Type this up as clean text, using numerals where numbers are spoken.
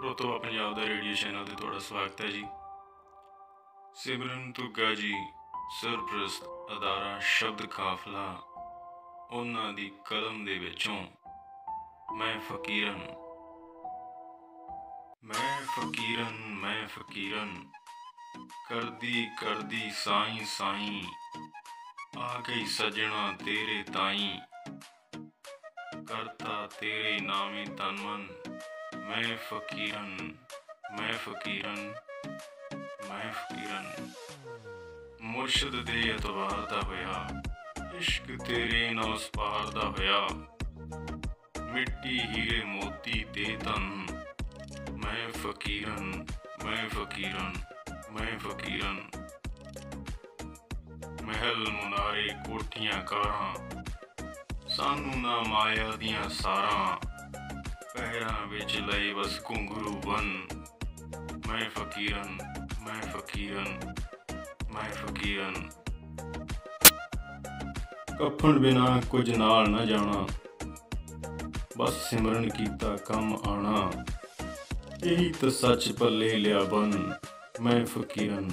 ਰੁਤਬਾ ਪੰਜਾਬ ਦਾ radio channel ਤੇ ਤੁਹਾਡਾ ਸਵਾਗਤ ਹੈ ਜੀ। ਸਿਮਰਨ ਤੁੱਗਾ ਜੀ ਸਰਪ੍ਰਸਤ ਅਦਾਰਾ ਸ਼ਬਦ ਕਾਫਲਾ ਉਹਨਾਂ ਦੀ ਕਲਮ ਦੇ ਵਿੱਚੋਂ ਮੈਂ ਫਕੀਰਨ ਕਰਦੀ ਕਰਦੀ ਸਾਈਂ ਸਾਈਂ ਆ ਗਈ ਸਜਣਾ ਤੇਰੇ ਤਾਈਂ ਕਰਤਾ ਤੇਰੇ ਨਾਮੇ ਤਨ ਮਨ ਮੈਂ ਫਕੀਰਨ ਮੁਰਸ਼ਦ ਦੇ ਇਤਬਾਰ ਦਾ ਹੋਇਆ ਇਸ਼ਕ ਤੇਰੇ ਨਾਲ ਉਸ ਪਾਰ ਦਾ ਹੋਇਆ ਮਿੱਟੀ ਹੀਰੇ ਮੋਤੀ ਤੇ ਧਨ ਮੈਂ ਫਕੀਰਨ ਮਹਿਲ ਮੁਨਾਰੇ ਕੋਠੀਆਂ ਕਾਰਾਂ ਸਾਨੂੰ ਨਾ ਮਾਇਆ ਦੀਆਂ ਸਾਰਾਂ ਪੈਰਾਂ ਵਿੱਚ ਲਏ ਬਸ ਘੁੰਗਰੂ ਬਨ ਮੈਂ ਫਕੀਰਨ ਕਫਨ ਬਿਨਾ ਕੁਝ ਨਾਲ ਨਾ ਜਾਣਾ ਬਸ ਸਿਮਰਨ ਕੀਤਾ ਕੰਮ ਆਣਾ ਇਹੀ ਤਾਂ ਸੱਚ ਪੱਲੇ ਲਿਆ ਬਨ ਮੈਂ ਫਕੀਰਨ